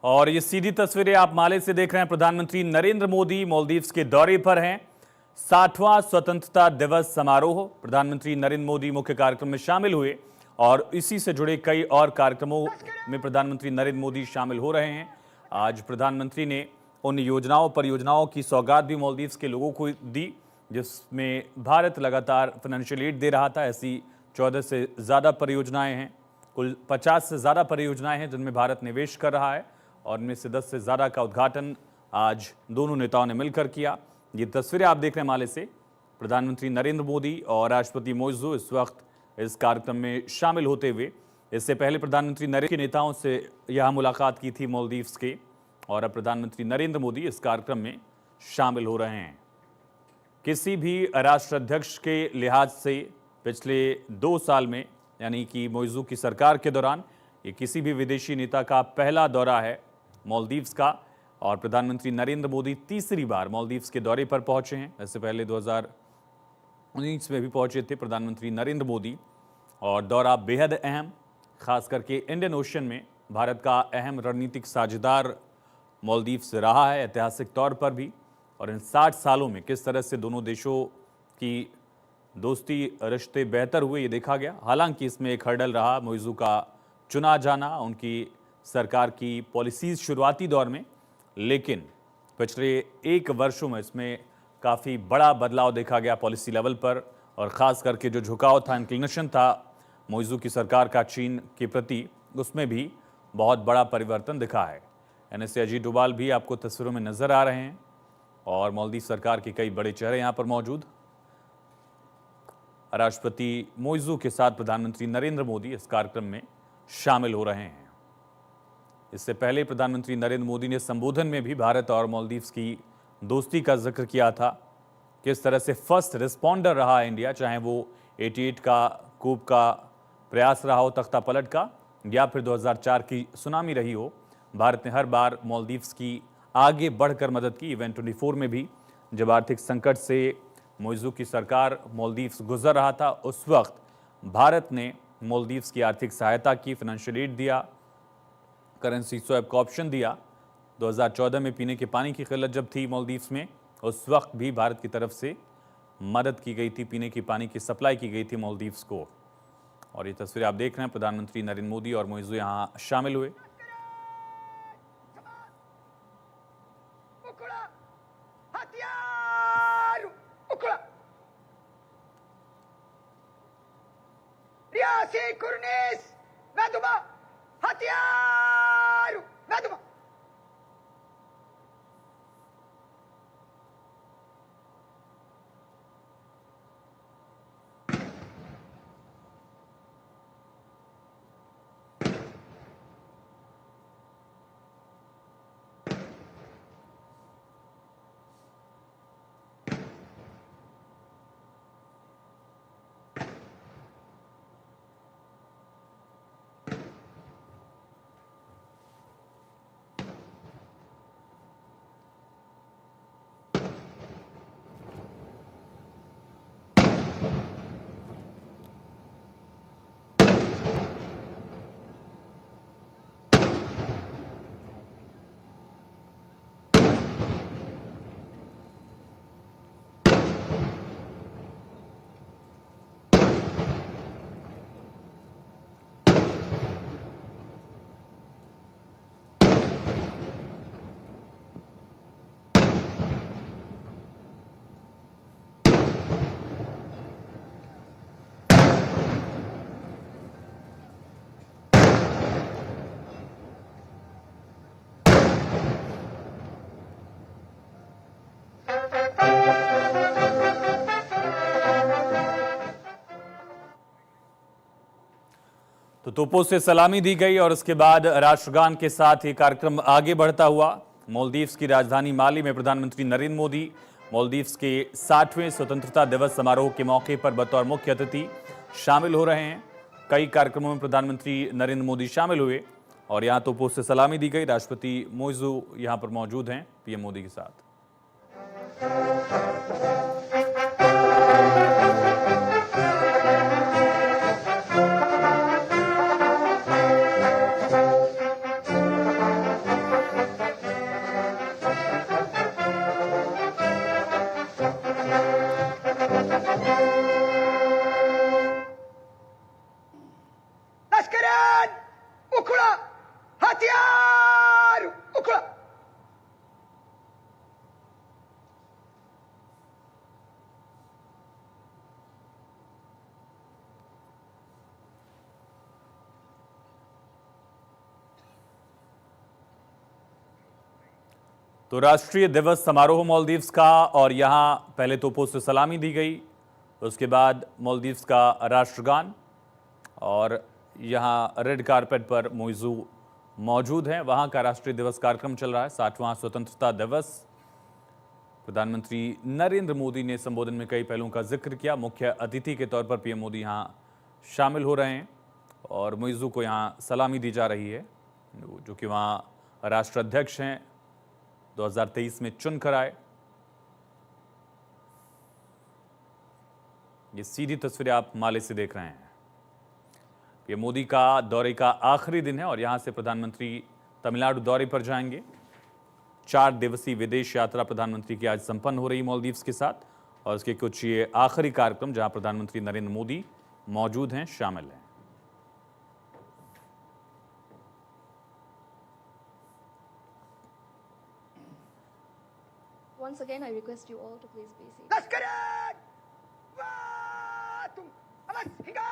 और ये सीधी तस्वीरें आप माले से देख रहे हैं। प्रधानमंत्री नरेंद्र मोदी मालदीव्स के दौरे पर हैं। 60वां स्वतंत्रता दिवस समारोह, प्रधानमंत्री नरेंद्र मोदी मुख्य कार्यक्रम में शामिल हुए और इसी से जुड़े कई और कार्यक्रमों में प्रधानमंत्री नरेंद्र मोदी शामिल हो रहे हैं। आज प्रधानमंत्री ने उन योजनाओं परियोजनाओं की सौगात भी मालदीव्स के लोगों को दी जिसमें भारत लगातार फाइनेंशियल एड दे रहा था। ऐसी 14 से ज़्यादा परियोजनाएं हैं, कुल 50 से ज़्यादा परियोजनाएं हैं जिनमें भारत निवेश कर रहा है और इनमें से 10 से ज़्यादा का उद्घाटन आज दोनों नेताओं ने मिलकर किया। ये तस्वीरें आप देख रहे हैं माले से। प्रधानमंत्री नरेंद्र मोदी और राष्ट्रपति मोइज़ू इस वक्त इस कार्यक्रम में शामिल होते हुए, इससे पहले प्रधानमंत्री नरेंद्र के नेताओं से यहाँ मुलाकात की थी मालदीव्स के, और अब प्रधानमंत्री नरेंद्र मोदी इस कार्यक्रम में शामिल हो रहे हैं। किसी भी राष्ट्राध्यक्ष के लिहाज से पिछले 2 साल में, यानी कि मोइज़ू की सरकार के दौरान, ये किसी भी विदेशी नेता का पहला दौरा है मालदीव्स का, और प्रधानमंत्री नरेंद्र मोदी तीसरी बार मालदीव्स के दौरे पर पहुंचे हैं। इससे पहले 2019 में भी पहुंचे थे प्रधानमंत्री नरेंद्र मोदी, और दौरा बेहद अहम, खास करके इंडियन ओशन में भारत का अहम रणनीतिक साझेदार मालदीव्स रहा है ऐतिहासिक तौर पर भी। और इन 60 सालों में किस तरह से दोनों देशों की दोस्ती रिश्ते बेहतर हुए ये देखा गया। हालांकि इसमें एक हर्डल रहा मोइज़ू का चुना जाना, उनकी सरकार की पॉलिसीज शुरुआती दौर में, लेकिन पिछले 1 वर्षों में इसमें काफ़ी बड़ा बदलाव देखा गया पॉलिसी लेवल पर, और ख़ास करके जो झुकाव था, इंक्लिनेशन था मोइज़ू की सरकार का चीन के प्रति, उसमें भी बहुत बड़ा परिवर्तन दिखा है। एनएसए अजीत डोभाल भी आपको तस्वीरों में नजर आ रहे हैं और मालदीव सरकार के कई बड़े चेहरे यहाँ पर मौजूद। राष्ट्रपति मोइज़ू के साथ प्रधानमंत्री नरेंद्र मोदी इस कार्यक्रम में शामिल हो रहे हैं। इससे पहले प्रधानमंत्री नरेंद्र मोदी ने संबोधन में भी भारत और मालदीव्स की दोस्ती का जिक्र किया था। किस तरह से फर्स्ट रिस्पॉन्डर रहा इंडिया, चाहे वो 88 का कूप का प्रयास रहा हो तख्ता पलट का, या फिर 2004 की सुनामी रही हो, भारत ने हर बार मालदीव्स की आगे बढ़कर मदद की। इवेंट 24 में भी जब आर्थिक संकट से मोइज़ू की सरकार मालदीव्स गुजर रहा था, उस वक्त भारत ने मालदीव्स की आर्थिक सहायता की, फाइनेंशियल एड दिया, करेंसी स्वैप का ऑप्शन दिया। 2014 में पीने के पानी की किल्लत जब थी मालदीव्स में, उस वक्त भी भारत की तरफ से मदद की गई थी, पीने के पानी की सप्लाई की गई थी मालदीव्स को। और ये तस्वीरें आप देख रहे हैं, प्रधानमंत्री नरेंद्र मोदी और मोइज़ू यहाँ शामिल हुए। तो तोपों से सलामी दी गई और उसके बाद राष्ट्रगान के साथ ये कार्यक्रम आगे बढ़ता हुआ। मालदीव्स की राजधानी माले में प्रधानमंत्री नरेंद्र मोदी मालदीव्स के 60वें स्वतंत्रता दिवस समारोह के मौके पर बतौर मुख्य अतिथि शामिल हो रहे हैं। कई कार्यक्रमों में प्रधानमंत्री नरेंद्र मोदी शामिल हुए और यहाँ तोपों से सलामी दी गई। राष्ट्रपति मोइज़ू यहाँ पर मौजूद हैं पीएम मोदी के साथ। तो राष्ट्रीय दिवस समारोह मालदीव्स का, और यहां पहले तोपों से सलामी दी गई, उसके बाद मालदीव्स का राष्ट्रगान, और यहां रेड कारपेट पर मोइजू मौजूद हैं। वहां का राष्ट्रीय दिवस कार्यक्रम चल रहा है, 60वां स्वतंत्रता दिवस। प्रधानमंत्री नरेंद्र मोदी ने संबोधन में कई पहलुओं का जिक्र किया। मुख्य अतिथि के तौर पर पीएम मोदी यहां शामिल हो रहे हैं और मोइजू को यहां सलामी दी जा रही है, जो कि वहां राष्ट्राध्यक्ष हैं, 2023 में चुनकर आए। ये सीधी तस्वीरें आप माले से देख रहे हैं। पीएम मोदी का दौरे का आखिरी दिन है और यहां से प्रधानमंत्री तमिलनाडु दौरे पर जाएंगे। 4 दिवसीय विदेश यात्रा प्रधानमंत्री की आज संपन्न हो रही मालदीव्स के साथ, और उसके कुछ ये आखिरी कार्यक्रम जहां प्रधानमंत्री नरेंद्र मोदी मौजूद हैं, शामिल हैं। Once again, I request you all to please be seated. Lashkaran! Watum! Alas! Hinga!